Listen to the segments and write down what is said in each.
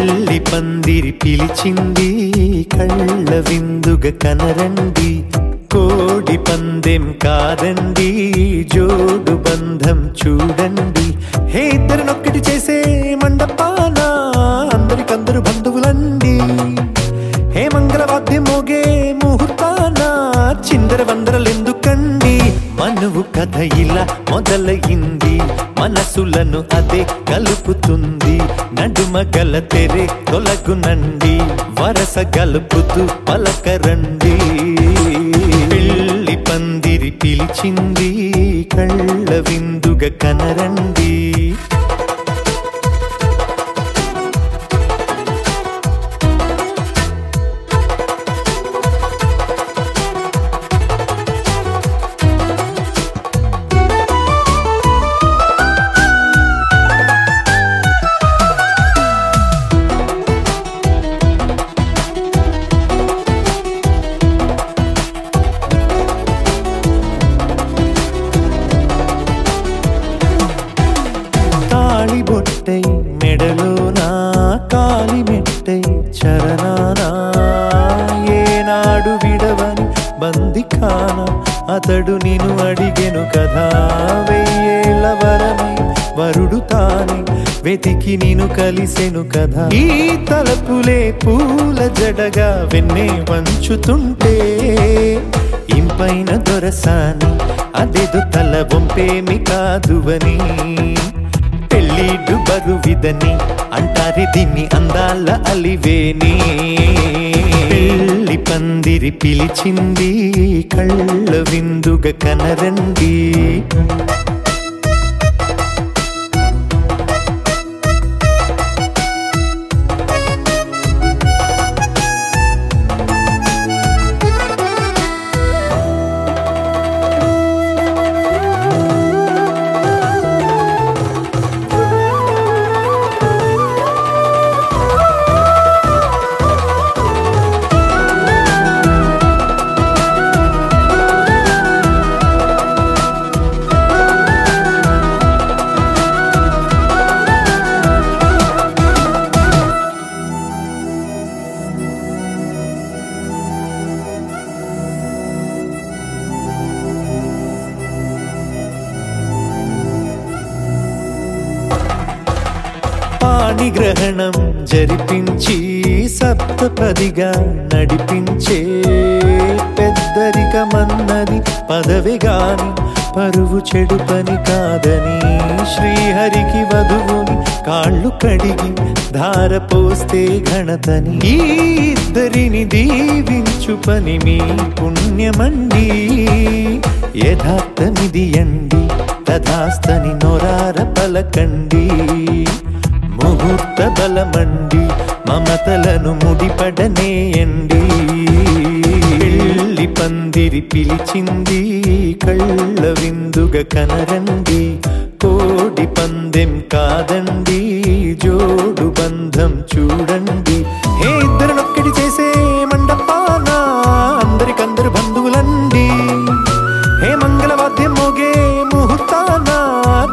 పెళ్లి పందిరి పిలిచింది కళ్ళ విందుగా కనరండి కోడి పందెం కాదండి జోడు బంధం చూడండి హే ఇద్దరినొక్కటి చేసే మండపాన అందరికందరు బంధువులండి హే మంగళవాద్యం మోగే ముహూర్తాన చిందర వందరలెందుకండి మనువు కథ ఇలా మొదలయింది మనసులను అదే కలుపుతుంది నడుమ గల తెరే తొలగునండి వరస గలుపుతూ పలకరండి పెళ్లి పందిరి పిలిచింది కళ్ళ విందుగా కనరండి మెడలోనా కాలి మెట్టై చరణానా ఏనాడు విడవని బందిఖాన అతడు నిన్ను అడిగెను కదా వెయ్యేళ్ల వరమై వరుడు తానే వెతికి నిన్ను కలిసెను కదా ఈ తలపులే పూల జడగా వెన్నే వంచుతుంటే ఇంపైన దొరసాని అదేదో తల వంపేమి కాదువని పెళ్ళిడు బరువిదని అంటారే దీన్ని అందాల అలివేని పెళ్లి పందిరి పిలిచింది కళ్ళ విందుగా కనరండి గ్రహణం జరిపించి సప్తపదిగా నడిపించే పెద్దరికమన్నది పదవి గాని పరువు చెడు పని కాదని శ్రీహరికి వధువుని కాళ్ళు కడిగి ధార పోస్తే ఘనతని ఈ ఇద్దరిని దీవించు పని మీ పుణ్యమండి యథార్థమిది అండి తథాస్తని నొరార పలకండి ముహూర్త బలమండి మమతలను ముడిపడనేయండి పెళ్లి పందిరి పిలిచింది కళ్ళ విందుగా కనరండి కోడి పందెం కాదండి జోడు బంధం చూడండి హే ఇద్దరినొక్కటి చేసే మండపాన అందరికందరు బంధువులండి హే మంగళవాద్యం మోగే ముహూర్తాన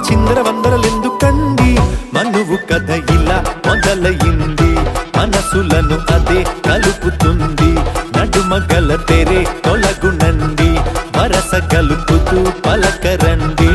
చిందర వందరలెందుకండి మనువు కథ ఇలా మొదలయింది మనసులను అదే కలుపుతుంది నడుమ గల తెరే తొలగునండి వరస కలుపుతూ పలకరండి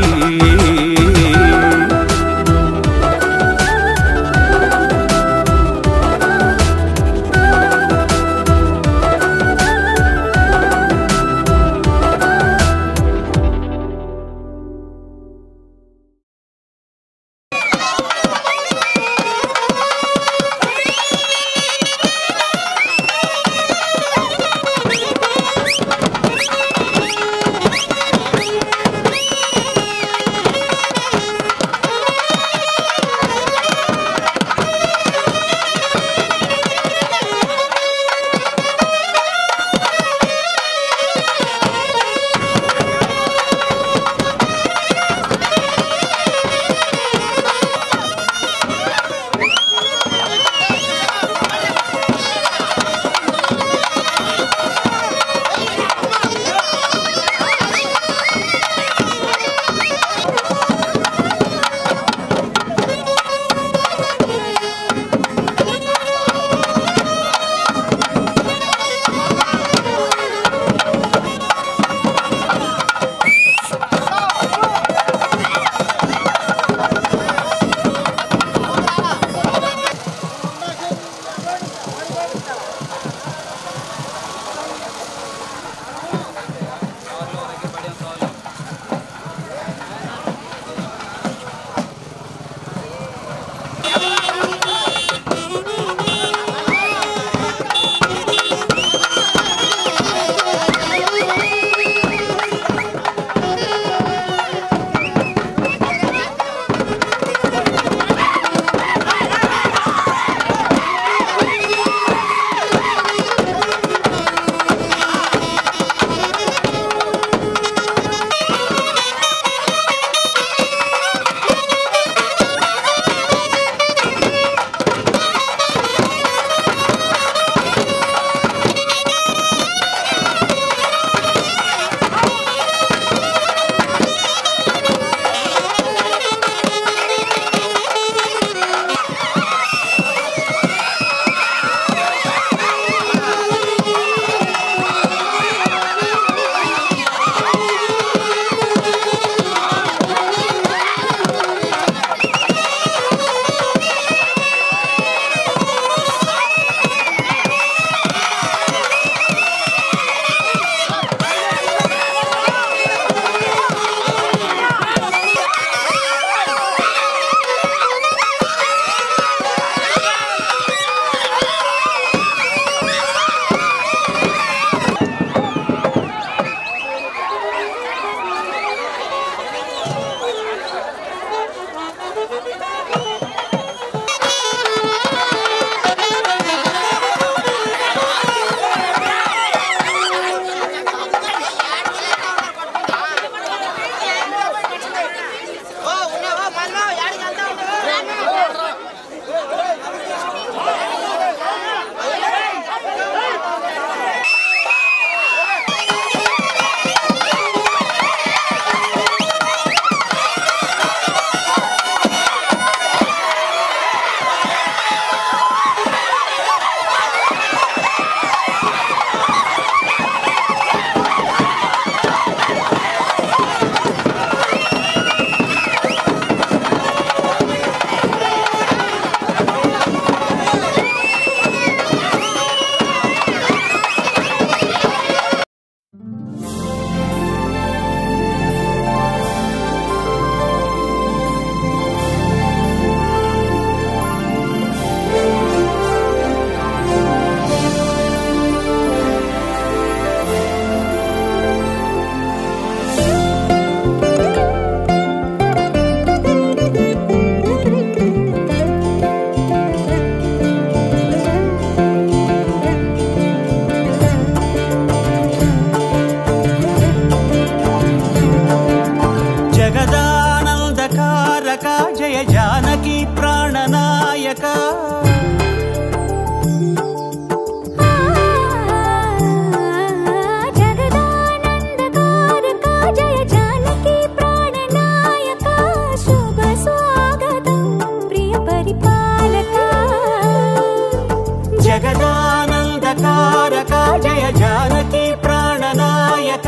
తారక జయ జానకి ప్రాణనాయక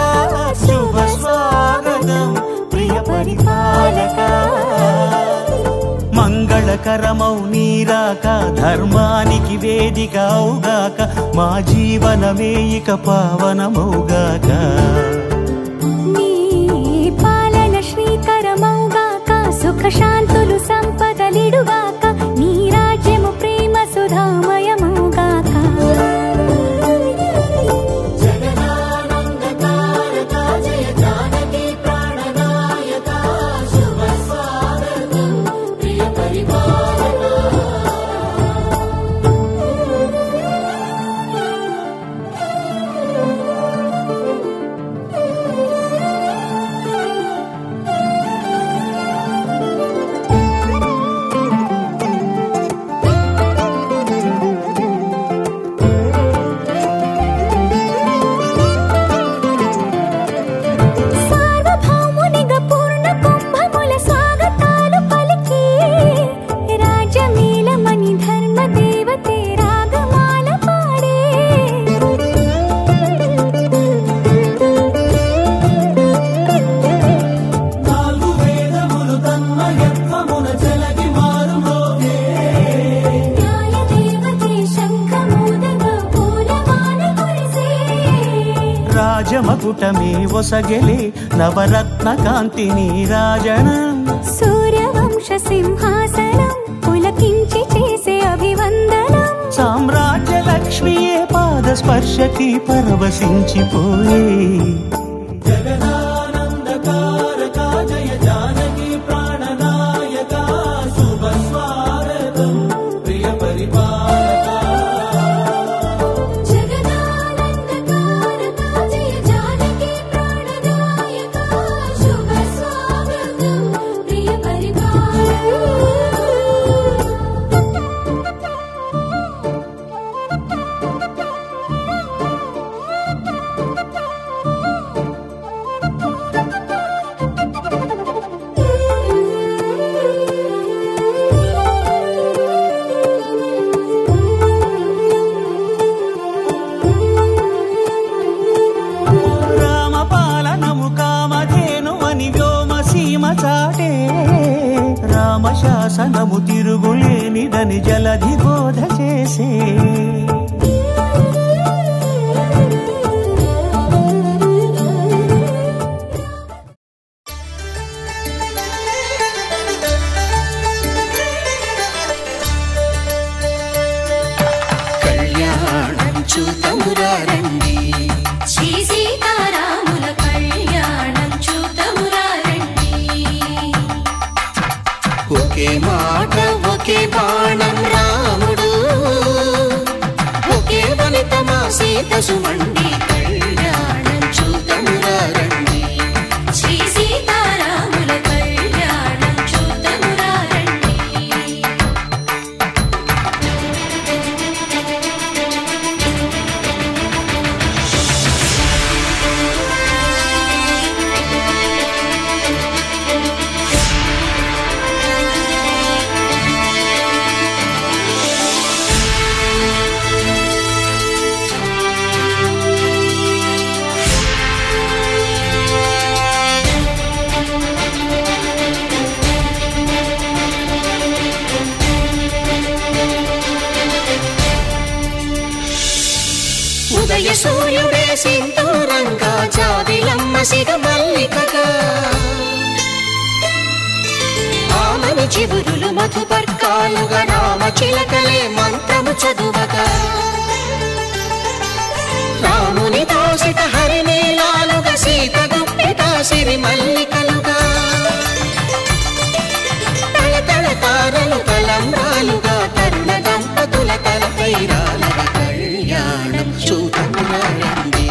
శుభ స్వాగతం ప్రియ పరిపాలక మంగళకరమౌ నీరాక ధర్మానికి వేదిక అవుగాక మా జీవనమే ఇక పావనమౌగాక నీ పాలన శ్రీకరమౌగాక సుఖ శాంతులు సంపదలిడుగాక నీ రాజ్యము ప్రేమ సుధామయమౌగాక జగదానందకారక జయ జానకి ప్రాణనాయక శుభ స్వాగతం ప్రియ పరిపాలక సార్వభౌమునిగా పూర్ణ కుంభముల స్వాగతాలు పలికి రాజమేళమణి ధర్మ దేవతే రాగమాల పాడే నాలుగు వేదములు తన్మయత్వమున జలగి మారుమోగే న్యాయ దేవతే శంఖమూదగా పూలమాల కురిసే రాజమకుటమే ఒసగెలే నవరత్న కాంతిని రాజనం సూర్యవంశ సింహాసనం పులకించి చేసే అభివందనం సామ్రాజ్య లక్ష్మియే పాద స్పర్శకి పరవశించిపోయే జగదానందకారక జయ జానకి ప్రాణనాయక శుభ స్వాగతం ప్రియ పరిపాలక జగదానందకారక జయ జానకి ప్రాణనాయక శుభ స్వాగతం ప్రియ రామపాలనము కామధేను అని వ్యోమసీమ చాటే రామశాసనము తిరుగులేనిదని జలధి బోధ చేసే కళ్యాణం చూతమురారండి శ్రీ సీతారాముల కళ్యాణం చూతమురారండి ఒకే మాట ఒకే బాణం రాముడు ఒకే వనిత మా సీత సుమండి కళ్యాణం చూతమురారండి శ్రీ సీతారాముల కళ్యాణం చూతమురారండి ఉదయ సూర్యుడే సింధూరంగా జాబిలమ్మ సిగ మల్లికగా ఆమని చివురులు మధుపర్కాలుగా రామ చిలకలే మంత్రము చదువగా రాముని దోసిట హరినీలాలుగా సీత గుప్పిట సిరి మల్లికలుగా తళతళ తారలు తలంబ్రాలుగా తరుణ దంపతుల తలపై రాలగా కళ్యాణం చూతమురారండి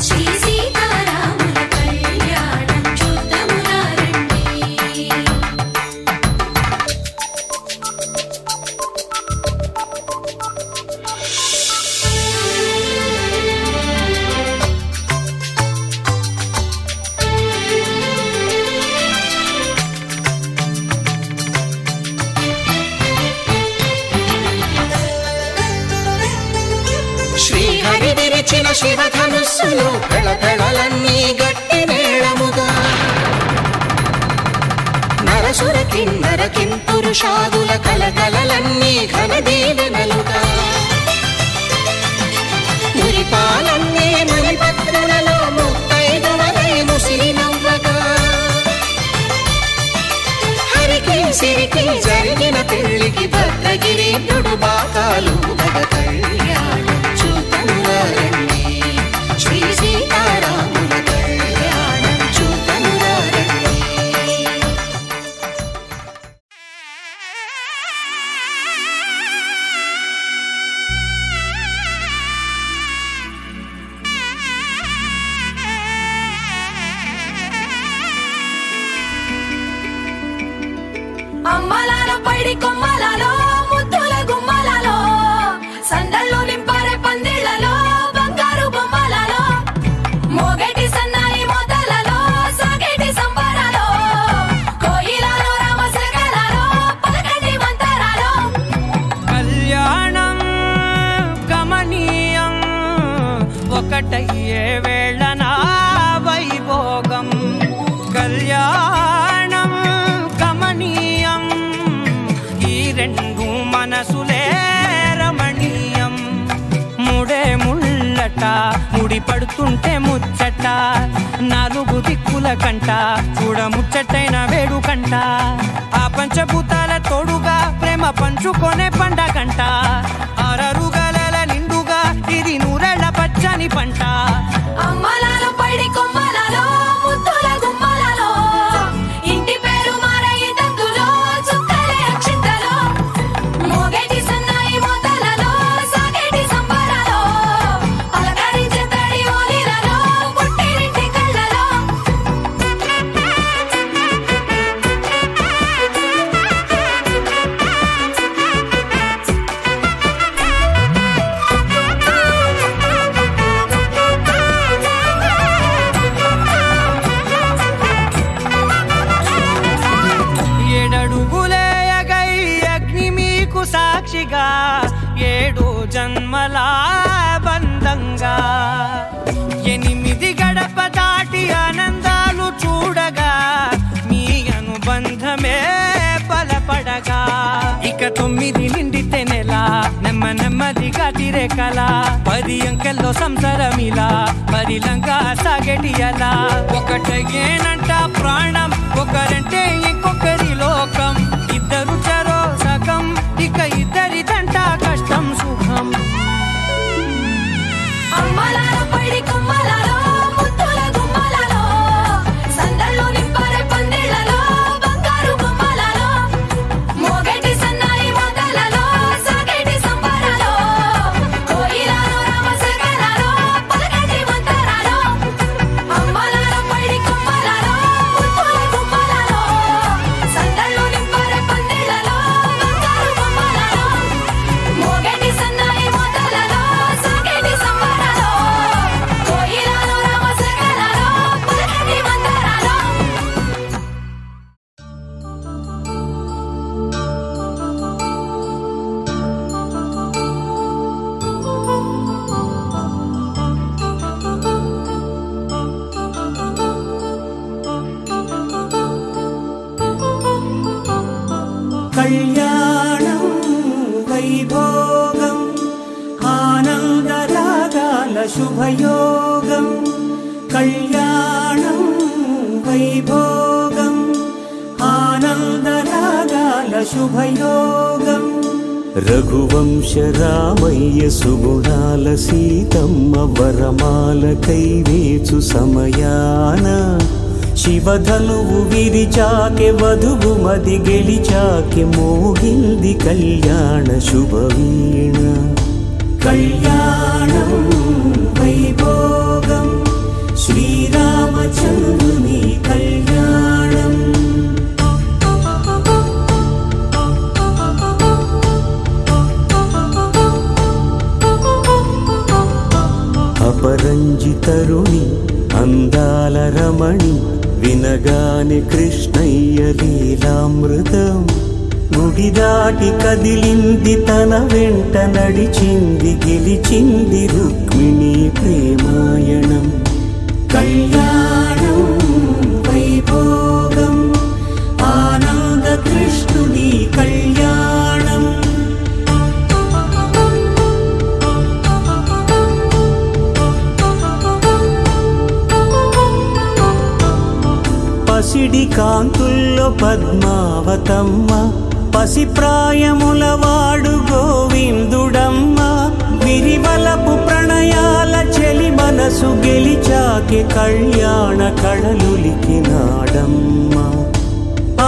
శ్రీ సీతారాముల కళ్యాణం చూతమురారండి హరివిరిచిన శివధనుస్సులు పెళపెళలన్నీ గట్టి మేళముగా నరసుర కిన్నర కింపురుషాదుల కలకలలన్నీ ఘన దీవెనలుగా మురిపాలన్నీ మణిపత్రులలో ముత్తైదువలై ముసిరి నవ్వగా హరికి సిరికి జరిగిన పెళ్లికి భద్రగిరీంద్రుడు బాకాలు మగ కళ్యాణం చూతమురారండి శ్రీ సీతారాముల కళ్యాణం చూతమురారండి. అమ్మలాలో పైడి కొమ్మలలో ముద్దుల గుమ్మలలో సందళ్ళు నింపారే పందిళ్లలో బంగారు బొమ్మలలో మోగేటి సన్నాయి మోతలలో సాగేటి సంబరాలో కోయిలలో రామశకలలో పలకండి మంతరాలో కళ్యాణం గమనీయం ఒకటయ్యే వేళన వైభోగం కళ్యాణం గమనీయం ఈ రెండు మనసులే రమణీయం ముడే ముళ్ళట ముడి పడుతుంటే ముచ్చట నాలుగు దిక్కుల కంట చూడ ముచ్చటైన వేడుకంట ఆ పంచభూతాల తోడుగా ప్రేమ పంచుకొనే పండగంట ఆరరుగల నిండుగా ఇది నూరెళ్ళ పచ్చని పంట అమ్మలాలో పైడి కొమ్మలలో ముద్దుల గుమ్మలలో ఇంటి పేరు మారయ్య తందులో చుక్కలే అక్షింతలో మోగేటి సన్నాయి మోతలలో సాగేటి సంబరాలో అలకరించే తడి ఓలిలలో పుట్టినింటి కళ్ళలో ఏడడుగులేయగై అగ్ని మీకు సాక్షిగా 7 జన్మల బంధంగా 8 గడప దాటి ఆనందాలు చూడగా మీ అనుబంధమే బలపడగా ఇక 9 నిండితే నెల నెమ్మదిగా తిరే కల 10 అంకెల్లో సంసారమిలా పరిలంగా సాగేటి అలా ఒకటేనంట ప్రాణం ఒకరంటే ఇంకొకరి లోకం ఇద్దరు చరో సగం ఇక ఇద్దరిదంట కష్టం సుఖం అమ్మలాలో పైడి కొమ్మలలో ముద్దుల గుమ్మలలో సందళ్ళు నింపారే పందిళ్లలో బంగారు బొమ్మలలో మోగేటి సన్నాయి మోతలలో సాగేటి సంబరాలో కోయిలలో రామశకలలో పలకండి మంతరాలో అమ్మలాలో పైడి కొమ్మలలో ముద్దుల గుమ్మలలో సందళ్ళు నింపారే పందిళ్లలో బంగారు బొమ్మలలో మోగేటి సన్నాయి మోతలలో సాగేటి సంబరాలో కోయిలలో రామశకలలో పలకండి మంతరాలో కళ్యాణం వైభోగం ఆనందరాగాల శుభయోగం కళ్యాణం వైభోగం ఆనందరాగాల శుభయోగం రఘువంశ రామయ్య సుగుణాల సీతమ్మ వరమాల కైవేచు సమయాన శివధనువు విరిచాకె వధువు మది గెలిచాకె మోగింది కళ్యాణ శుభవీణ కళ్యాణం వైభోగం శ్రీరామచంద్రుని కళ్యాణం అపరంజి తరుణి అందాల రమణి వినగానే కృష్ణయ్య లీలామృతం గుడి దాటి కదిలింది తన వెంట నడిచింది గెలిచింది రుక్మిణి పసిడి కాంతుల్లో పద్మావతమ్మ, పసిప్రాయముల వాడు గోవిందుడమ్మ. విరివలపు ప్రణయాల చెలి మనసు గెలిచాకే కళ్యాణ కళలులికినాడమ్మ.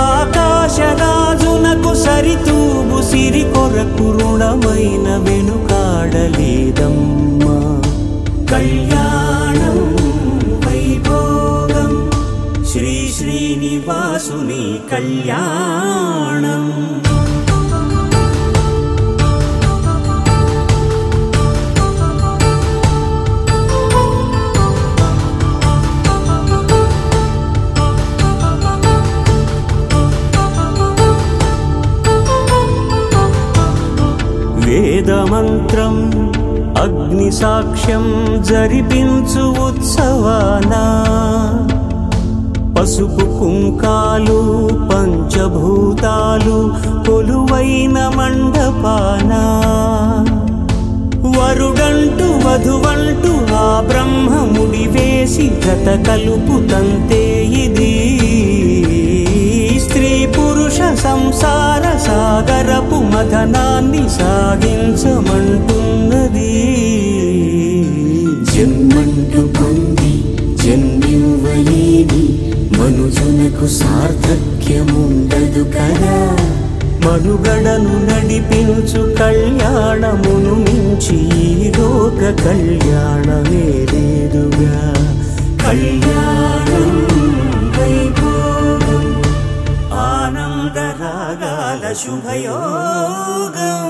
ఆకాశరాజునకు సరితూగు సిరి కొరకు రుణమైన వెనుకాడలేదమ్మా. కళ్యాణం వైభోగం శ్రీ శ్రీనివాసుని కళ్యాణం. వేదమంత్రం అగ్ని సాక్ష్యం జరిపించు ఉత్సవానా, పసుపు కుంకాలు పంచభూతాలు కొలువైన మండపానా. వరుడంటూ వధువంటూ ఆ బ్రహ్మముడి వేసి జత కలుపుతంతే ఇది. స్త్రీ పురుష సంసార సాగరపు మథనాన్ని సాగించమంటున్నది. జన్మంటూ పొంది జన్మివ్వలేని మనుజునకు సార్థక్యముండదు కదా. మనుగడను నడిపించు కళ్యాణమును మించి ఈ లోక కళ్యాణమే లేదుగా. కళ్యాణం వైభోగం ఆనందరాగాల శుభయోగం.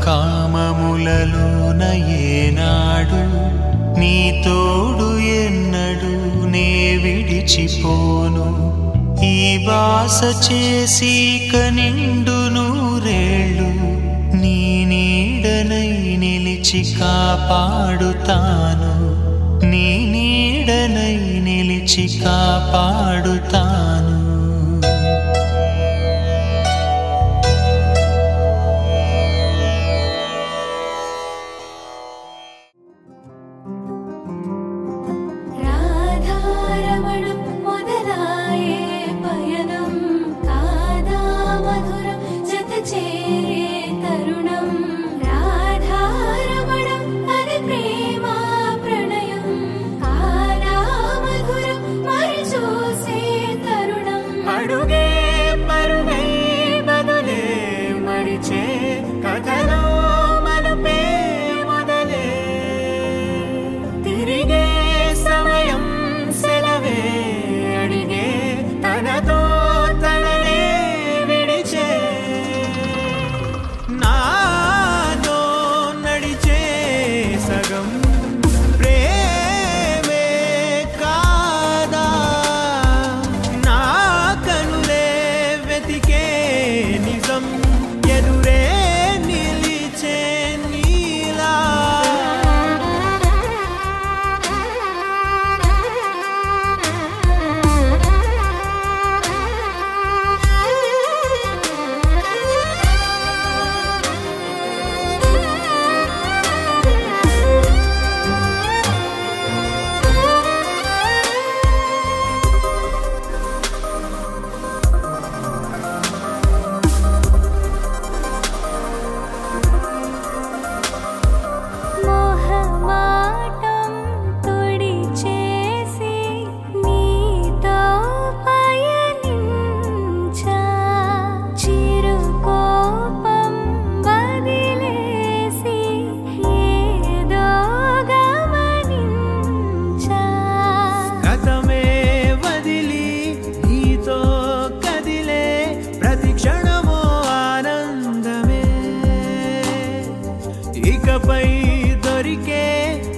కామములలోన ఏనాడు నీ తోడు ఎన్నడు నే విడిచిపోను. ఈ బాస చేసి కనిండు నూరేళ్ళు నీ నీడనై నిలిచి కాపాడుతాను. నీ నీడనై నిలిచి కాపాడుతాను. చూసే ఇకపై దొరికే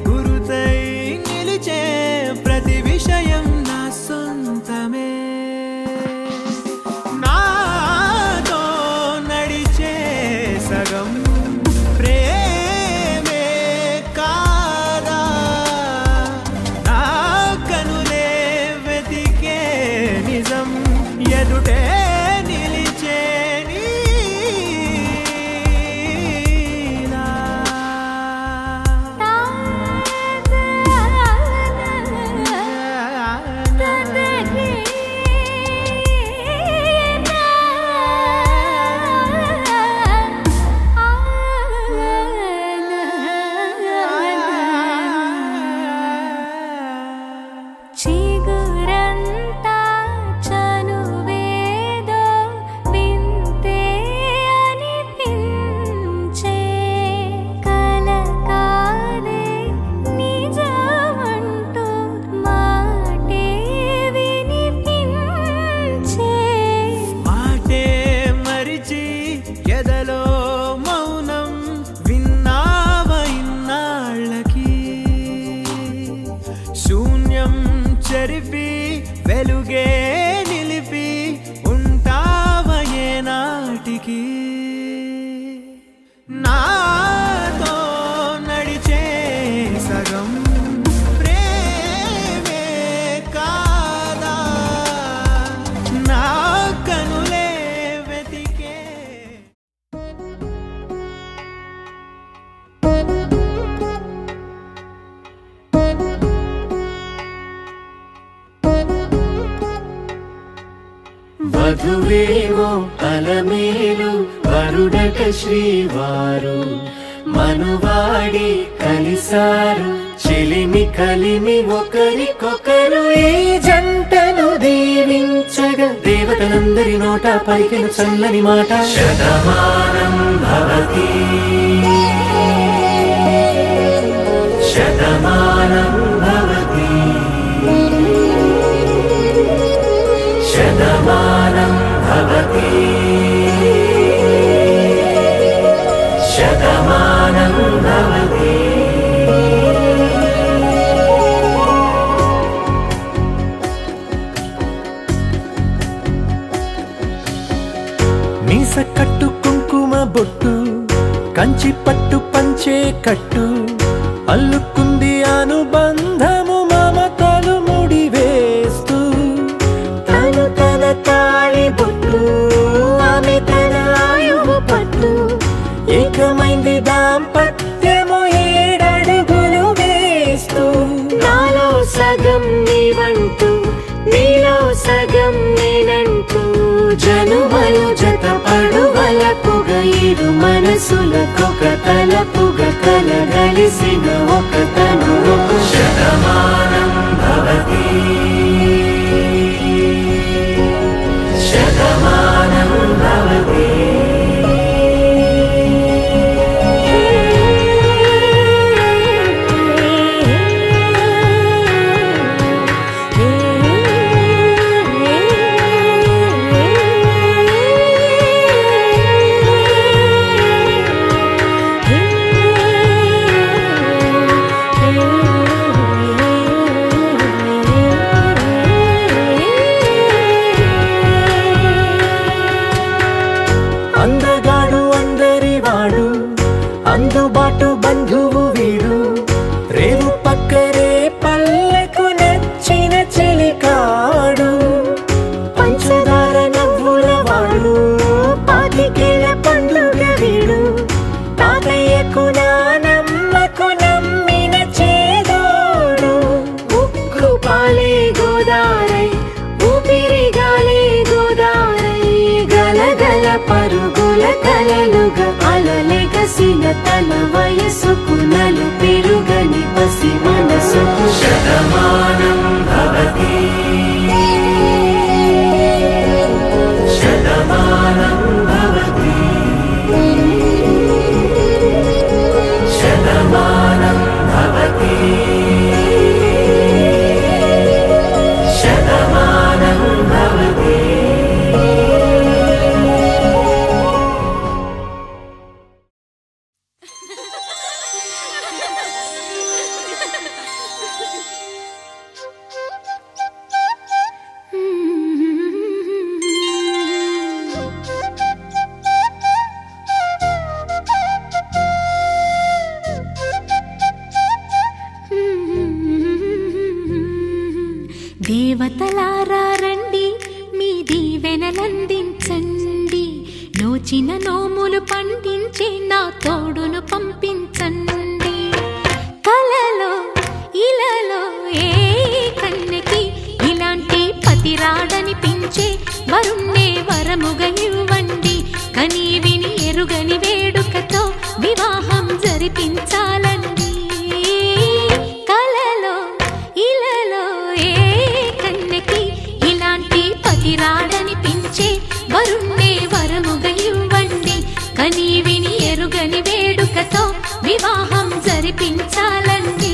గురుతై నిలిచే ప్రతి విషయం నా సొంతమే నాతో నడిచే సగం ప్రేమే కాదా నా కనులే వెతికే నిజం ఎదుటే నిలిచే వెలుగే నిలిపి ఉంటావయే నాటికి నాతో నడిచే సగం ప్రేమే కాదా నా కనులే వెతికే వధువేమో అలమేలు వరుడట శ్రీవారు మనువాడి కలిసారు చెలిమి కలిమి ఒకరికొకరు ఈ జంటను దీవించగా దేవతలందరి నోట పలికిన చల్లని మాట శతమానం భవతి శతమానం భవతి శతమానం భవతి శతమానం భవతి మీస కట్టు కుంకుమ బొట్టు కంచి పట్టు పంచే కట్టు అల్లుకుంది అనుబంధము మమతలు ముడివేస్తూ తను తన తాళి బొట్టు ఆమె తన ఆయువు పట్టు ఏకమైంది దాంపత్యము 7 అడుగులు వేస్తూ నాలో సగం నీవంటూ నీలో సగం నేనంటూ జనుమలు జత పడువలపుగ ఇరు మనసులకొక తలపుగ కలగలిసిన ఒక తను శతమానం భవతి శతమానం భవతి అందగాడు అందరివాడు అందుబాటు బంధువు వీడు రేవు పక్కరే పల్లెకు నచ్చిన చెలికాడు పంచదార నవ్వుల వాడు పాతికేల పండుగ వీడు తాతయ్యకు నానమ్మకు నమ్మిన చేదోడు ఉక్కు పాలే గోదారై ఊపిరి గాలే గోదారై గలగల పరుగుల కలలుగా అలలెగసిన తన వయసుకు నలు పెరుగని పసి మనసుకు శతమానం భవతి శతమానం భవతి శతమానం భవతి శతమానం భవతి నోములు పండించే నా తోడును పంపించండి. కలలో ఇలలో ఏ కన్నెకి ఇలాంటి పతి రాడనిపించే వరుణ్ణే వరముగా ఇవ్వండి. కని విని ఎరుగని వేడుకతో వివాహం జరిపించాలండి. కలలో ఇలలో ఏ కన్నెకి ఇలాంటి పతి రాడనిపించే వరుణ్ణే వరముగా ఇవ్వండి. కని విని ఎరుగని వేడుకతో వివాహం జరిపించాలండి.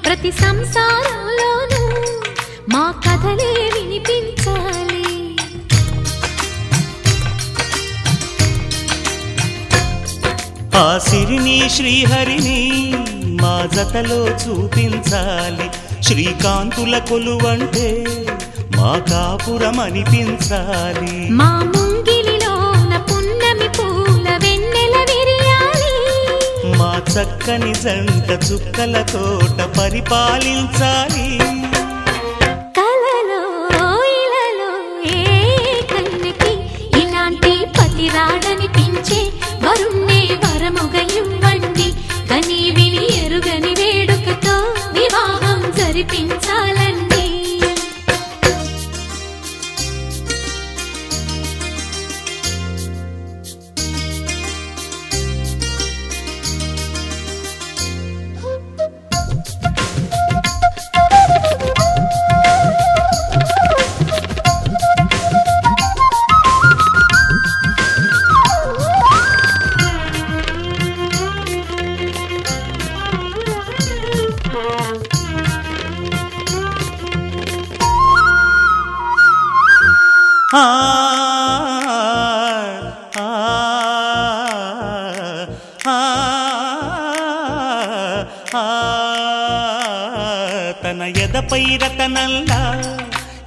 ప్రతి సంసారంలోనూ మా కథలే వినిపించాలి. ఆ సిరిని శ్రీహరిని మా జతలో చూపించాలి. శ్రీకాంతుల కొలువంటే మా కాపురం అనిపించాలి. మా ముంగిలిలోన పున్నమి పూల వెన్నెల విరియాలి. మా చక్కని జంట చుక్కల తోట పరిపాలించాలి. కలలో ఇలలో ఏ కన్నెకి ఇలాంటి పతి రాడనిపించే వరుణ్ణే వరముగా ఇవ్వండి. కని విని ఎరుగని వేడుకతో వివాహం జరిపించాలండి. తన ఎదపై రతనల్లా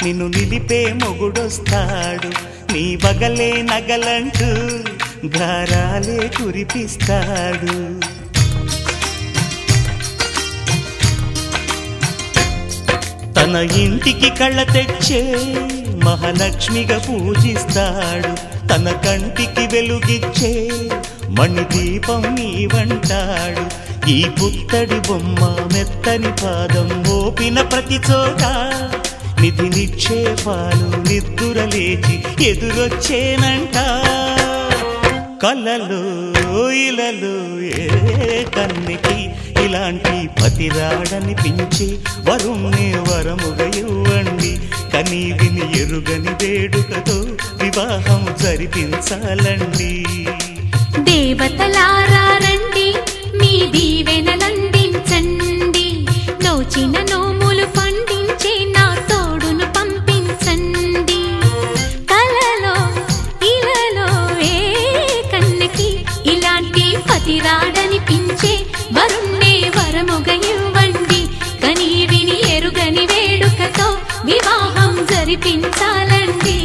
నిన్ను నిలిపే మొగుడొస్తాడు. నీ బగలే నగలంటూ గారాలే కురిపిస్తాడు. తన ఇంటికి కళ్ళ తెచ్చే మహాలక్ష్మిగా పూజిస్తాడు. తన కంటికి వెలుగిచ్చే మణిదీపం నీవంటాడు. ఈ పుత్తడి బొమ్మ మెత్తని పాదం మోపిన ప్రతి చోట నిధి నిక్షేపాలు నిద్దురలేచి ఎదురొచ్చేనంట. కలలో ఇలలో ఏ కన్నెకి ఇలాంటి పతి రాడనిపించి వరుణ్ణే వరముగా ఇవ్వండి. కని విని ఎరుగని వేడుకతో వివాహం జరిపించాలండి. దేవతలారా రండి, మీ దీవెనలందించండి. నోచిన నోములు పండించే నా తోడును పంపించండి. కలలో ఇలలో ఏ కన్నెకి ఇలాంటి పతి రాడనిపించే వరుణ్ణే వరముగా ఇవ్వండి. కని విని ఎరుగని వేడుకతో వివాహం జరిపించాలండి.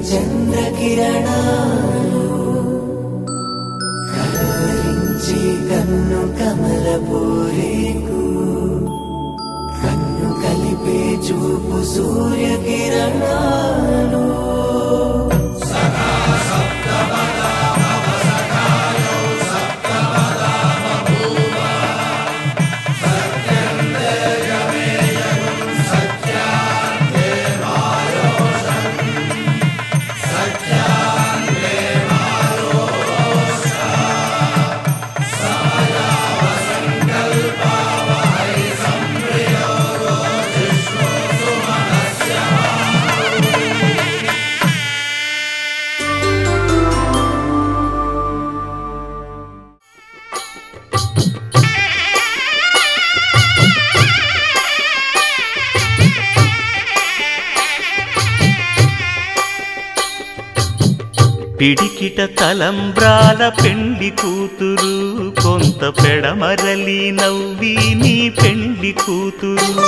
చంద్రకిరణాలు కలవరించి కన్ను కమలపూరేకు కన్ను కలిపే చూపు సూర్యకిరణాలు పిడికిట తలంబ్రాల పెండ్లి కూతురు కొంత పెడమరలి నవ్వి నీ పెండ్లి కూతురు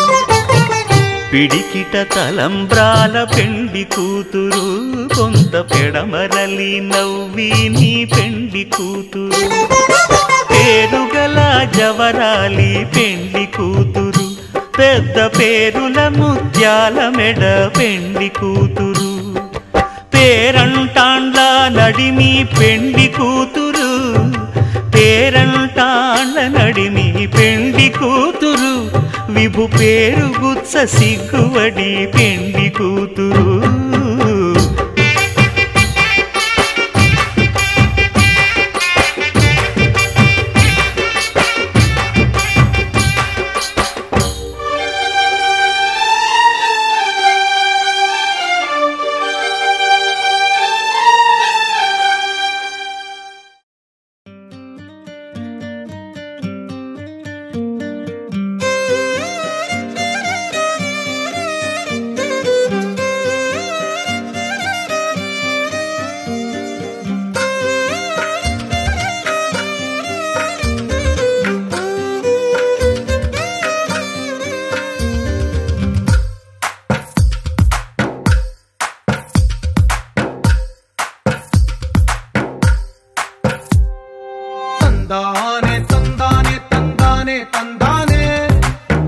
పిడికిట తలంబ్రాల పెండ్లి కూతురు కొంత పెడమరలి నవ్వి నీ పెండ్లి కూతురు పేరుగల జవరాలి పెండ్లి కూతురు పెద్ద పేరుల ముత్యాల మెడ పెండ్లి కూతురు పేరంటాండ్ల నడిమి పెండ్లి కూతురు పేరంటాండ్ల నడిమి పెండ్లి కూతురు విభు పేరు గుత్స సిగ్గువడి పెండ్లి కూతురు తందానే తందానే తందానే తందానే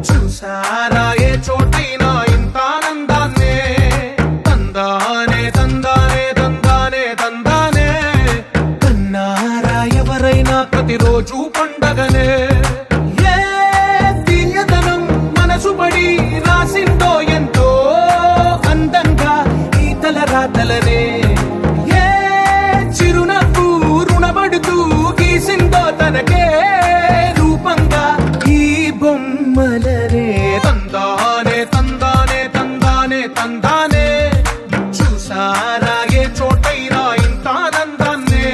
చూసారా ఏ చోటైనా ఇంత ఆనందాన్నే తందానే తందానే తందానే తందానే కన్నారా ఎవరైనా ప్రతిరోజు పండగనే ఏ తీయదనం మనసు పడి రాసిందో ఎంతో అందంగా ఈ తలరాతలనే ఏ చిరునవ్వు రుణపడుతూ గీసిందో తనకే రూపంగా ఈ బొమ్మలనే తందానే తందానే తందానే తందానే చూసారా ఏ చోటైనా ఇంత ఆనందాన్నే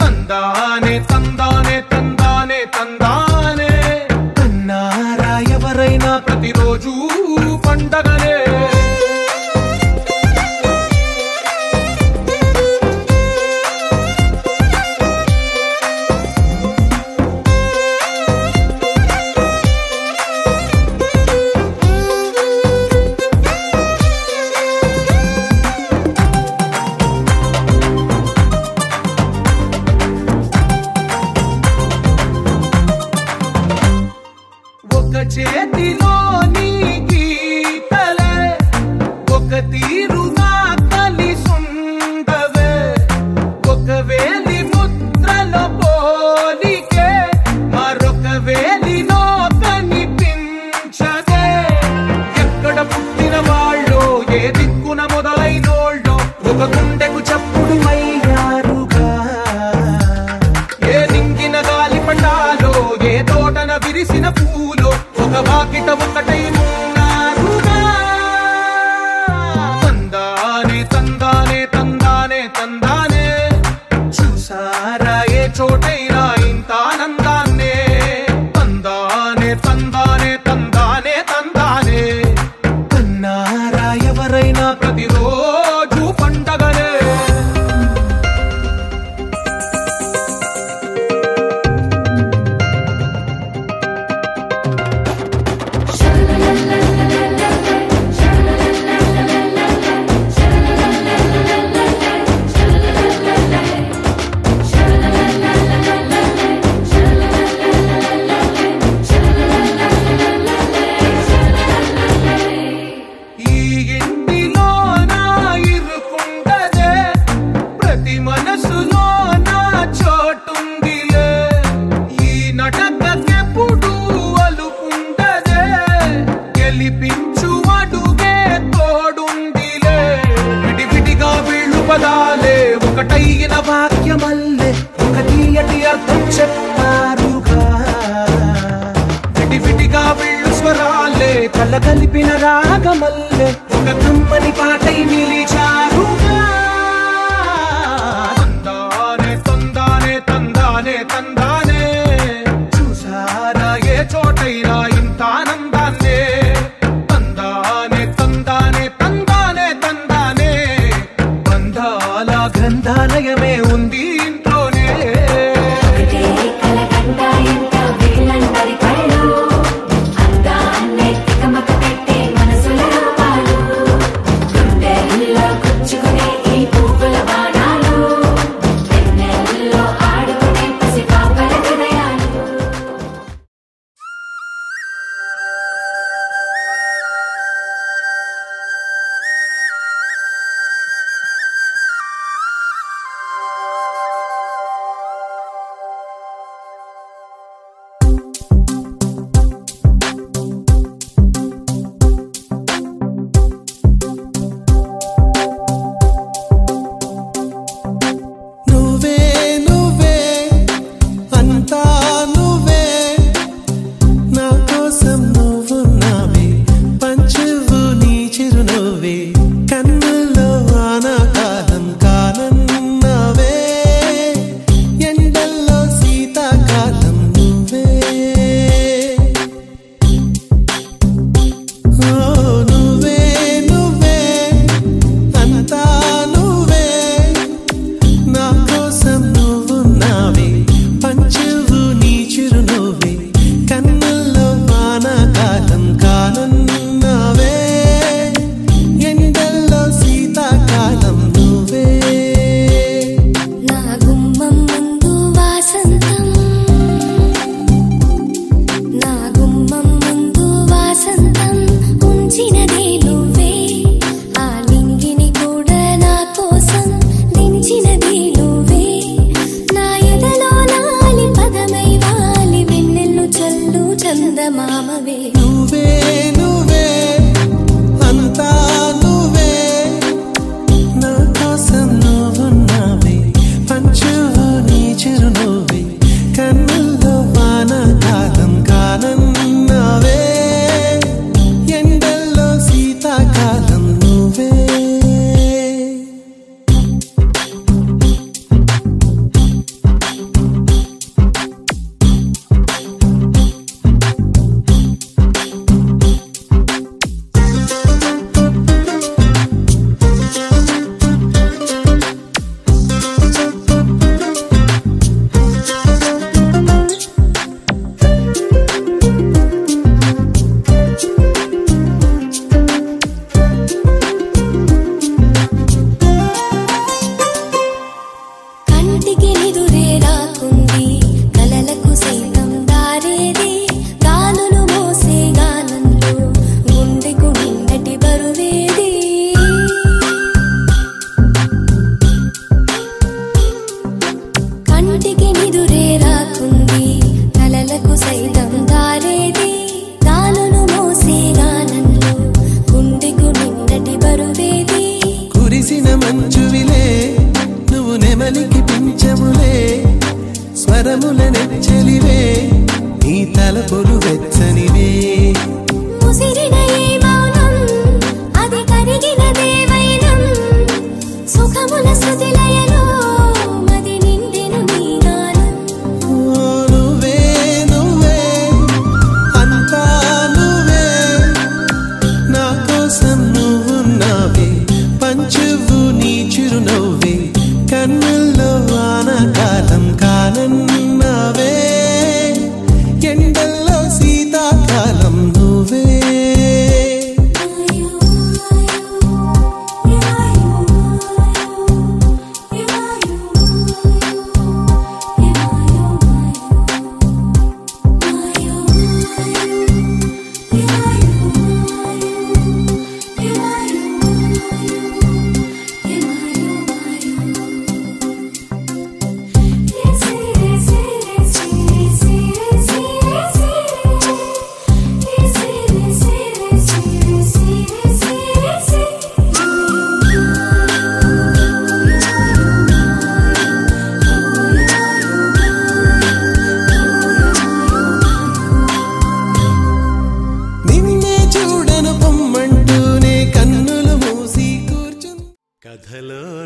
తందానే తందానే తందానే తందానే కన్నారా ఎవరైనా ప్రతిరోజు పండగనే ఒక చేతిలో నీ గీతలే ఒక తీరుగా కలిసుండవే ఒక వేలి ముద్రలో పోలికే మరొక వేలిలో కనిపించదే ఎక్కడ పుట్టిన వాళ్ళో ఏ దిక్కున మొదలైనోళ్ళో ఒక గుండెకు చప్పుడు అయ్యారుగా ఏ నింగిన గాలి పటాలో ఏ తోటన విరిసిన పూలో ఒక వాకిట ఒకటై ఉన్నారుగా తందానే తందానే తందానే తందానే చూసారా ఏ చోటైనా ఇంత ఆనందాన్నే తందానే తందానే తందానే తందానే కన్నారా ఎవరైనా ప్రతిరోజు పండగనే పదాలే ఒకటైన వాక్యమల్లే ఒక తీయటి అర్థం చెప్పారుగా విడివిడిగా వెళ్ళు స్వరాలే కల కలిపిన రాగమల్లే ఒక కమ్మని పాటై నిలిచారుగా తందానే తందానే తందానే తందానే చూసారా ఏ చోటైనా ఇంత ఆనందాన్నే తందానే తందానే తందానే తందానే బంధాల గ్రంథాలయమే ఉంది ఇంట్లోనే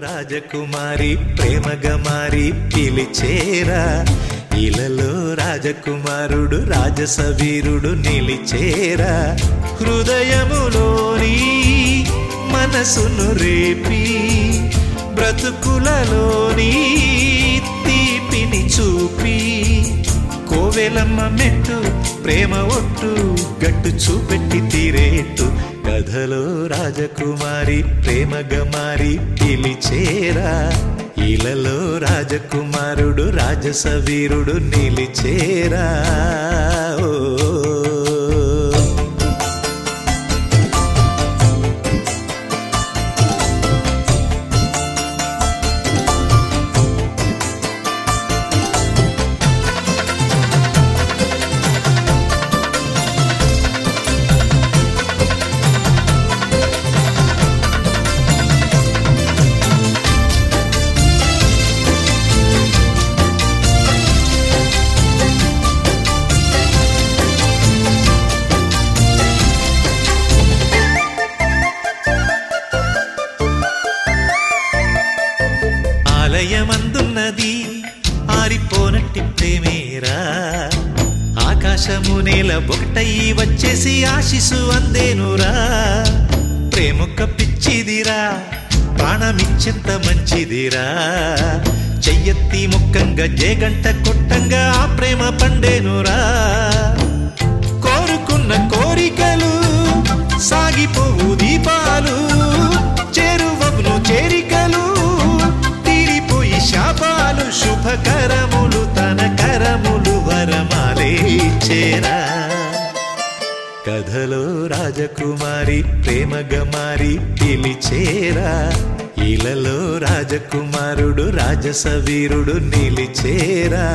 రాజకుమారి ప్రేమగా మారి పిలిచేరా ఇలలో రాజకుమారుడు రాజసవీరుడు నిలిచేరా హృదయములోని మనసును రేపి బ్రతుకులలోని తీపిని చూపి కోవెలమ్మ మెట్టు ప్రేమ ఒట్టు గట్టు చూపెట్టి తీరేట్టు కథలో రాజకుమారి ప్రేమగా మారి పిలిచేరా ఇలలో రాజకుమారుడు రాజసవీరుడు నిలిచేరా ఆలయమందున్నది ఆరిపోనట్టి ప్రేమేరా ఆకాశము నేల ఒకటయ్యి వచ్చేసి ఆశిసు అందేనురా ప్రేమొక్క పిచ్చిదిరా ప్రాణమిచ్చెంత మంచిదిరా చెయ్యెత్తి ముక్కంగా జేగంట కొట్టంగా ఆ ప్రేమ పండేనురా కోరుకున్న కోరికలు సాగిపోవు దీపాలు చేరువవును చేరికలు శాపాలు శుభకరములు తన కరములు వరమాలే చేరా కథలో రాజకుమారి ప్రేమగా మారి పిలిచేరా ఇలలో రాజకుమారుడు రాజసవీరుడు నిలిచేరా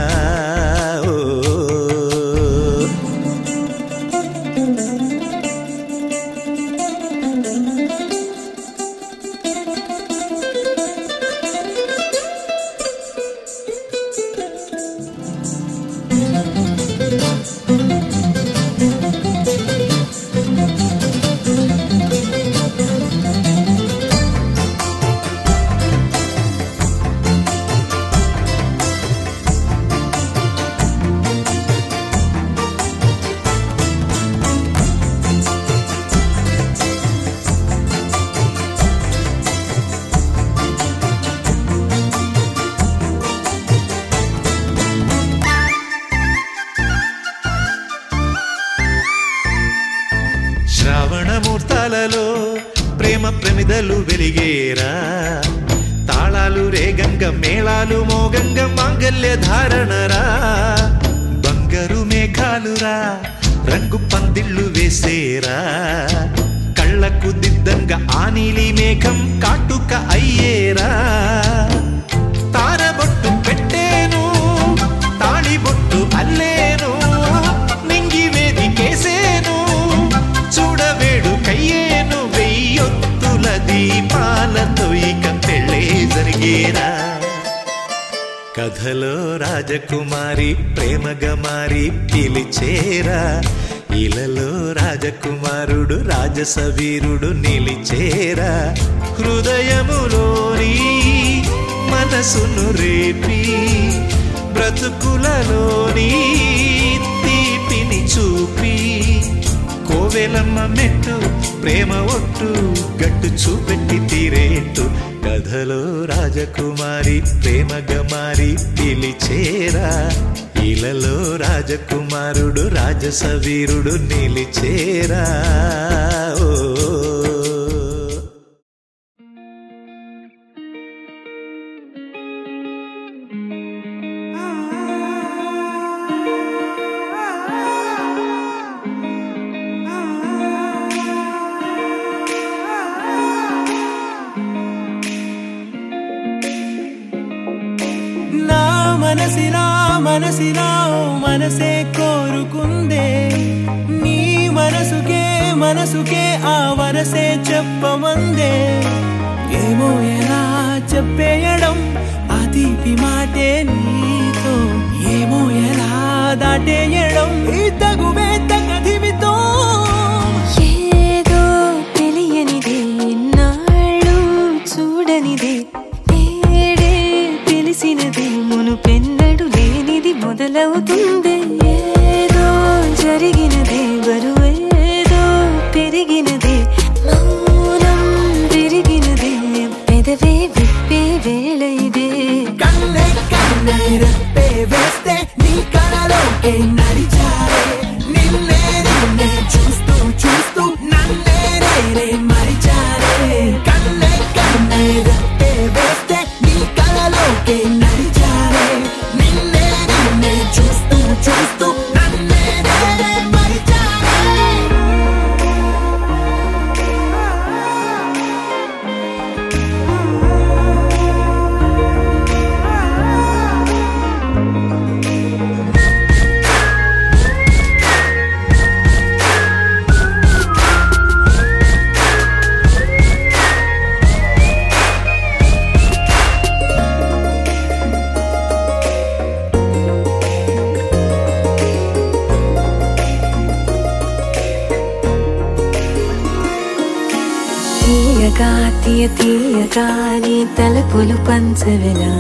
శ్రావణమూర్తాలలో ప్రేమ ప్రమిదలు వెలిగేరా తాళాలు రేగంగ మేళాలు మోగంగ మాంగల్య ధారణరా బంగారు మేఘాలురా రంగు పందిళ్ళు వేసేరా కళ్ళకు దిద్దంగా ఆ నీలి మేఘం కాటుక అయ్యేరా తారబొట్టు పెట్టేను తాళిబొట్టు అల్లేను నింగి వేదికేసేను చూడవేడు కయ్యేను వెయ్యొత్తుల దీపాలతో ఇక పెళ్ళే జరిగేరా కథలో రాజకుమారి ప్రేమగా మారి పిలిచేరా ఇలలో రాజకుమారుడు రాజసవీరుడు నిలిచేరా హృదయములోని మనసును రేపి బ్రతుకులలోని తీపిని చూపి కోవెలమ్మ మెట్టు ప్రేమ ఒట్టు గట్టు చూపెట్టి తీరేట్టు కథలో రాజకుమారి ప్రేమగా మారి పిలిచేరా ఇలలో రాజకుమారుడు రాజసవీరుడు నిలిచేరా మనసిలా మనసే కోరుకుందే నీ మనసుకే ఆ వరసే చెప్పమందే ఏమో ఎలా చెప్పేయడం ఆ తీపి మాటే నీతో ఏమో ఎలా దాటేయడం ఈ తగువే తగదిమితో ఏదో తెలియనిదే నాళ్ళు చూడనిదే మొదలవుతుంది ఏదో జరిగినదే బరువేదో పెరిగినదే మౌనం విరిగినదే పెదవే విప్పే వేళ ఇదే కన్నే కన్నే రెప్పే వేస్తే నీ కలలోకే నడిచారే నిన్నే నిన్నే చూస్తూ చూస్తూ నన్నే నేనే మరిచారే కన్నే కన్నే రెప్పే వేస్తే నీ కలలోకే నడిచారే నిన్నే నిన్నే చూస్తూ చూస్తూ నన్నే నేనే మరిచారే తీయగా తీయగా నీ తలపులు పంచవెలా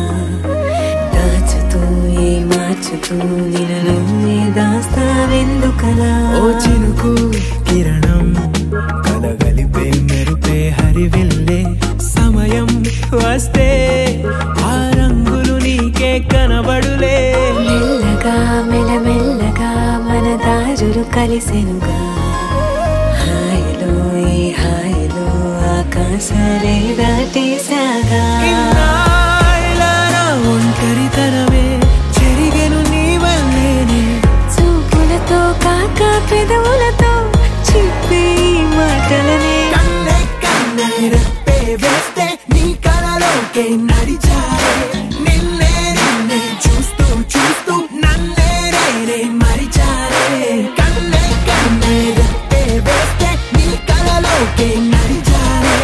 దాచుతూ ఏ మార్చుతూ నిన్ను నువ్వే దాస్తావెందుకలా ఓ చినుకు కిరణం కలగలిపే మెరుపే హరివిల్లే సమయం వస్తే ఆ రంగులు నీకే కనబడులే మెల్లగా మెల్లమెల్లగా మన దారులు కలిసెనుగా హాయిలో ఈ హాయిలో ఆకాశాలే దాటేసాగా ఒంటరితనమే చెరిగెను నీ వల్లేనే చూపులతో కాక పెదవులతో చెప్పే ఈ మాటలనే కన్నే కన్నే రెప్పే వేస్తే నీ కలలోకే నడిచారే నిన్నే నిన్నే చూస్తూ చూస్తూ నన్నే నేనే మరిచారే కన్నే కన్నే రెప్పే వేస్తే నీ కలలోకే నడిచారే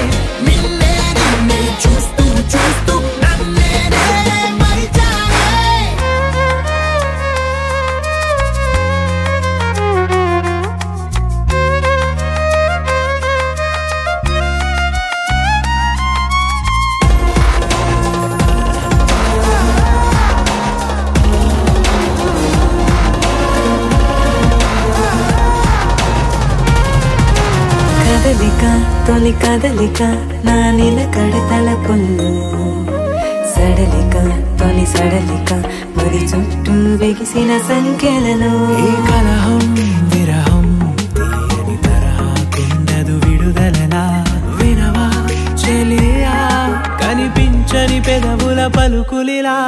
నిన్నే నిన్నే చూస్తూ చూస్తూ నన్నే నేనే మరిచారే కదలిక తొలి కదలిక నా నిలకడ తలపుల్లో సడలిక తొలి సడలిక మరి చుట్టూ వెగిసిన సంఖ్యలలో ఈ కలహం విరహం తీయని తరహాకుండదు విడుదలలా వినవా చెలియా కనిపించని పెదవుల పలుకులిలా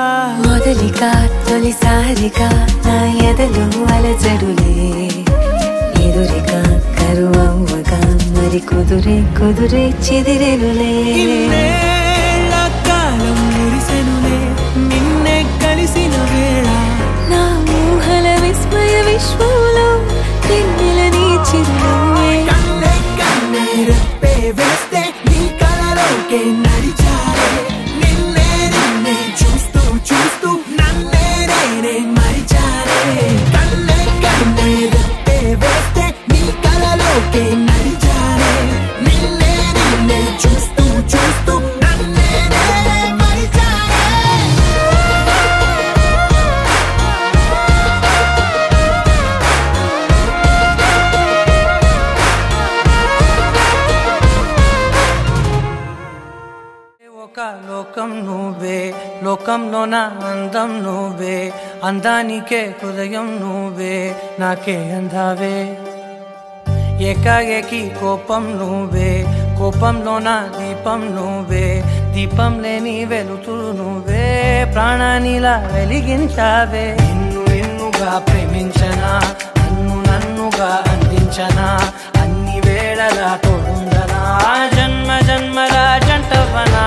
మొదలిక తొలిసారిగా నా ఎదలు అలజడులే ఎదురిక కరువవ్వగా మరి కుదురే చెదిరెనులే ఇన్నేళ్ల కాలం మురిసెనులే నిన్నే కలిసిన వేళ నా ఊహల విస్మయ విశ్వంలో వెన్నెల నీ చిరునవ్వే కన్నే కన్నే రెప్పే వేస్తే నీ కలలోకే నడిచారే నిన్నే నిన్నే చూస్తూ చూస్తూ నన్నే నేనే మరిచారే కన్నే కన్నే రెప్పే వేస్తే నీ కలలోకే నడిచారే నిన్నే నిన్నే చూస్తూ చూస్తూ నన్నే నేనే మరిచారే ఒక లోకం నువ్వే లోకంలో నా అందం నువ్వే అందానికే హృదయం నువ్వే నాకే అందావే ఏకాఏకి కోపం నువ్వే కోపంలో నా దీపం నువ్వే దీపం లేని వెలుతురు నువ్వే ప్రాణానిలా వెలిగించావే నిన్నుగా ప్రేమించనా నన్నుగా అందించనా అన్ని వేళలా తోడుందనా జన్మ జన్మల జంటవనా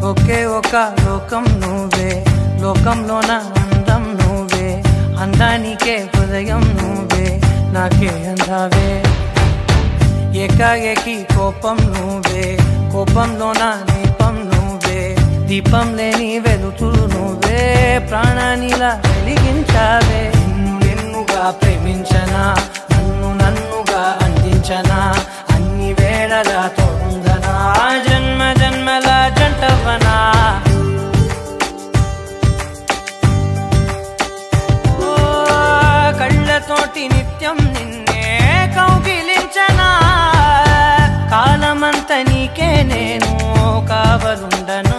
ఒకే ఒక లోకం నువ్వే లోకంలో నా అందం నువ్వే అందానికే హృదయం నువ్వే నాకే అందావే ఏకాఏకి కోపం నువ్వే కోపంలో నా దీపం నువ్వే దీపం లేని వెలుతురు నువ్వే ప్రాణానిలా వెలిగించావే నిన్నుగా ప్రేమించనా నన్నుగా అందించనా అన్ని వేళలా తోడుందనా జన్మ జన్మల జంట నీకే నేను కావలుండనా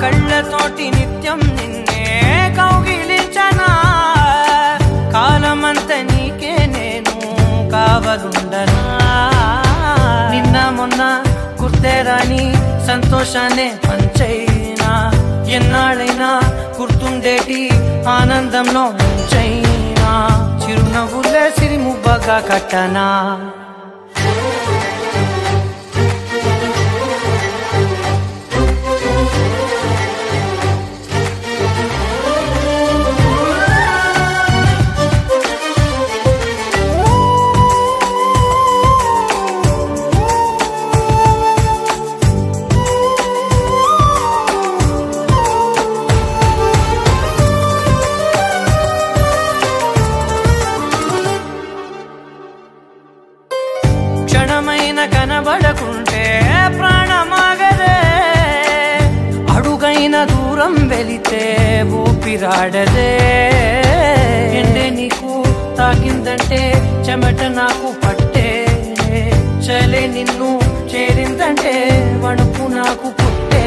కళ్ళతోటి నిత్యం నిన్నే కౌగిలించనా కాలమంత నీకే నేను కావలుండనా నిన్న మొన్న గుర్తేరాని సంతోషాన్ని పంచైనా ఎన్నాళ్ళైనా గుర్తుండేటి ఆనందంలో ముంచైనా చిరునవ్వులే సిరిముబ్బగా కట్టనా కనబడకుంటే ప్రాణమాగదే అడుగైన దూరం వెళితే ఊపిరాడదే ఎండే నీకు తాకిందంటే చెమట నాకు పట్టే చలే నిన్ను చేరిందంటే వణుకు నాకు పుట్టే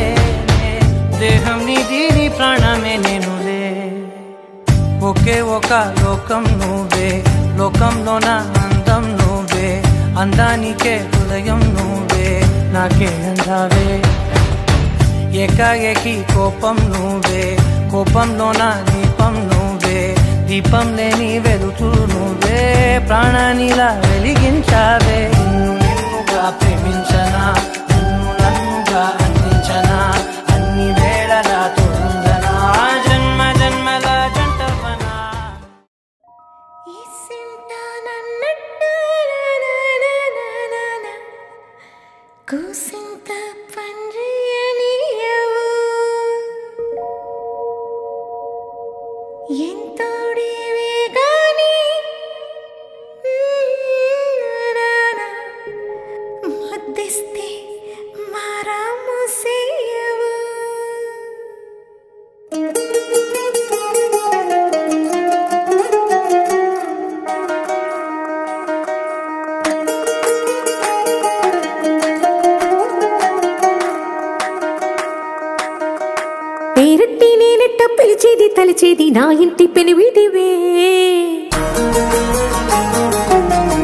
దేహం నీది నీ ప్రాణమే నేనులే ఒకే ఒక లోకం నువ్వే లోకంలోన అందం నువ్వే అందానికే హృదయం నువ్వే నాకే అందావే ఏకాఏకి కోపం నువ్వే కోపంలోన దీపం నువ్వే దీపం లేని వెలుతురు నువ్వే ప్రాణానిలా వెలిగించావే నిన్నుగా ప్రేమించనా నిన్ను నన్నుగా అందించనా అన్ని వేళలా తోడుందనా జన్మ జన్మల జంటవనా కూసింత పండ్రియనియవు ఎంతోడివే గాని ముద్దిస్తే మారాము సేయవు పేరట్టి నేనెట్ట పిలిచేది తలిచేది నా ఇంటి పెనివిటివే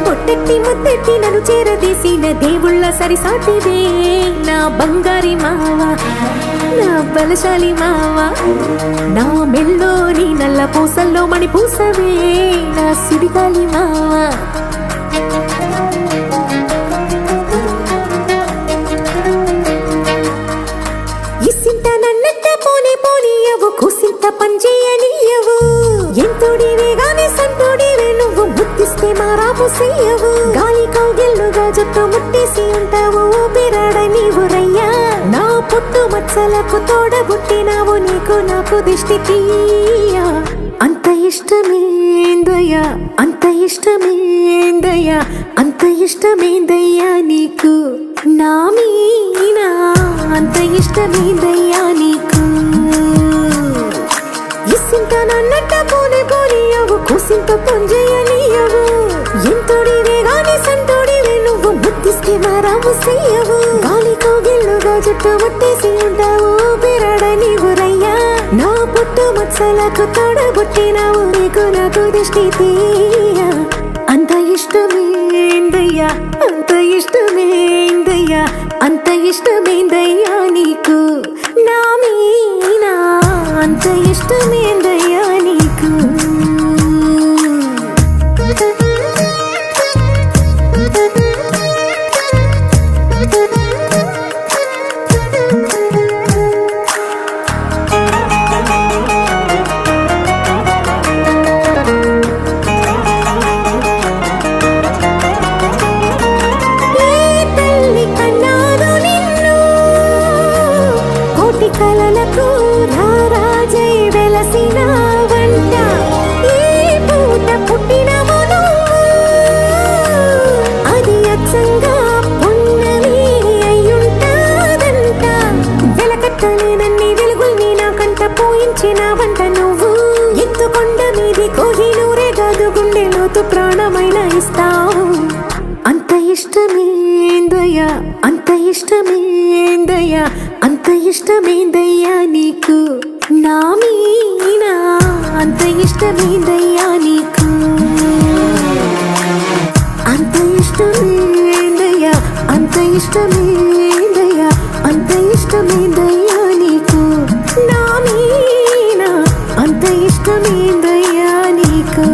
పొట్టెట్టి ముద్దెట్టి నన్ను చేరదీసిన దేవుళ్ళ సరిసాటివే నా బంగారి మావా నా బలశాలి మావా నా మెల్లోని నల్ల పూసల్లో మణి పూసవే నా సిరిగాలి మావా కూసింత పంచేయనియవు ఎంతోడివే గాని సంతోడివే నువ్వు ముద్దిస్తే మారాము చెయ్యవు గాలి కౌగిల్లుగా జుట్టు ముట్టేసి ఉంటావు ఊపిరాడ నీవు రయ్యా నా పుట్టు మచ్చలకు తోడబుట్టినావు నీకు నాకు దిష్టి తీయ అంత ఇష్టమేందయ్యా అంత ఇష్టమేందయ్యా అంత ఇష్టమేందయ్యా నీకు నా మీనా అంత ఇష్టమేందయ్యా నీకు ఇసింత నన్నట్ట పోనే పోనీయవు కూసింత పొంజేయనియవు ఎంతోడివే గాని సంతోడివే నువ్వు ముద్దిస్తే మారాము చెయ్యవు గాలి కౌగిల్లుగా జుట్టు ముట్టేసి ఉంటావు ఊపిరాడ నీవు రయ్యా నా పుట్టు మచ్చలకు తోడబుట్టినావు నీకు నాకు దిష్టి తీయ అంత ఇష్టమేందయ్యా అంత ఇష్టమేందయ్యా అంత ఇష్టమేందయ్యా నీకు నా మీనా అంత ఇష్టమేందయ్యా నీకు ప్రాణమైన ఇస్తావు. అంత ఇష్టమేందయ్యా, అంత ఇష్టమేందయ్యా, అంత ఇష్టమేందయ్యా నీకు నా మీనా, అంత ఇష్టమేందయ్యా నీకు, అంత ఇష్టమేందయ్యా, అంత ఇష్టమేందయ్యా, అంత ఇష్టమేందయ్యా నీకు నా మీనా, అంత ఇష్టమేందయ్యా నీకు.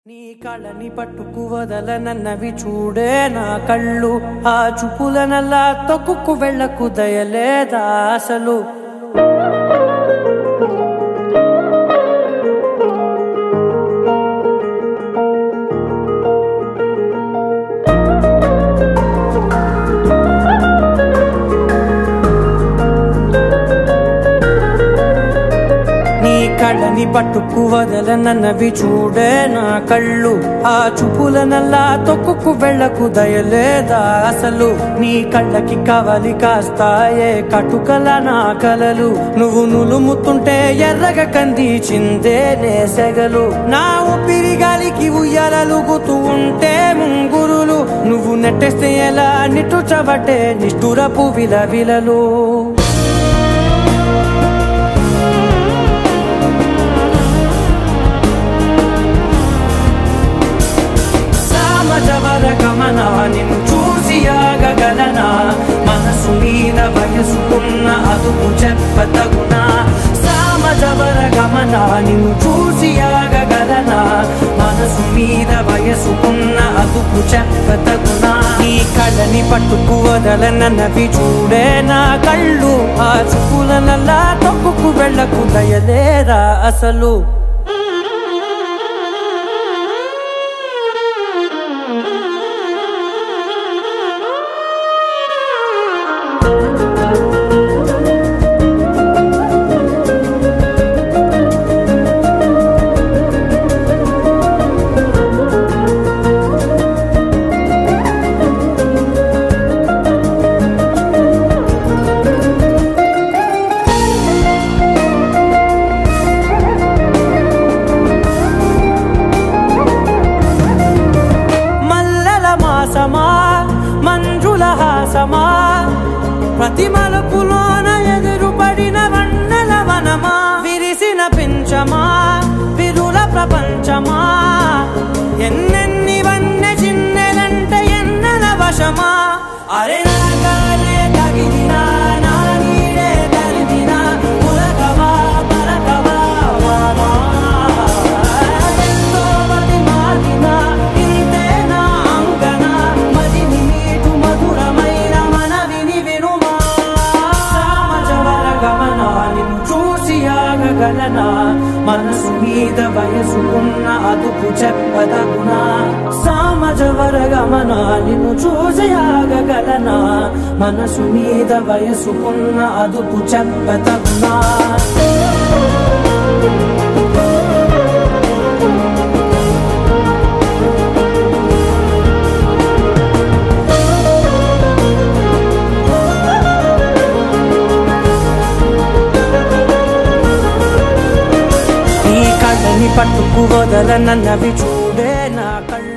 నీ కళ్ళని పట్టుకు వదలనన్నవి చూడే నా కళ్ళు, ఆ చూపులనల్లా తొక్కుకు వెళ్ళకు దయలేదా అసలు. కళ్ళని పట్టుకు వదలనన్నవి చూడే నా కళ్ళు, ఆ చూపులనల్లా తొక్కుకు వెళ్ళకు దయలేదా అసలు. నీ కళ్ళకి కవలి కాస్తాయే కటుకల నా కలలు, నువ్వు నులుముతుంటే ఎర్రగ కందిచిందే నేసెగలు. నా ఊపిరి గాలికి ఉయ్యాలలుగుతూ ఉంటే ముంగురులు, నువ్వు నెట్టేస్తే ఎలా నిట్టుచబట్టే నిష్ఠురపు విలవిలలు. గమన నిన్ను చూసి ఆగగలనా, మనసు మీద వయసుకున్న అదుపు చెప్పతగునా. సామజవర గమన నిన్ను చూసి ఆగగలనా, మనసు మీద వయసుకున్న అదుపు చెప్పతగునా. నీ కళ్ళని పట్టుకు వదలనన్నవి చూడే నా కళ్ళు, ఆ చూపులనల్లా తొక్కుకు వెళ్ళకు దయలేరా అసలు. మంజుల హాసమా ప్రతి మలుపులోన ఎదురుపడిన వన్నెల వనమా, విరిసిన పించమా విరుల ప్రపంచమా, ఎన్నెన్ని వన్నె చిన్నెలంటే ఎన్నెల వశమా. అరే నాగాలే తగిలినా నా నీడే తరిమినా, పులకవా పలకవా వామా, ఎంతో మతి మాటినా ఇంతేనా అంగన, మదిని నీటు మధురమైన మనవిని వినుమా. సామజవర గమన నిన్ను చూసి ఆగగలనా, మనసు మీద వయసుకున్న అదుపు చెప్పదగునా. సామజవర గమన నిన్ను చూసి ఆగగలనా, మనసు మీద వయసుకున్న అదుపు చెప్పదగునా. నీ కళ్ళని పట్టుకు వదలనన్నవి చూడే నా కళ్ళు.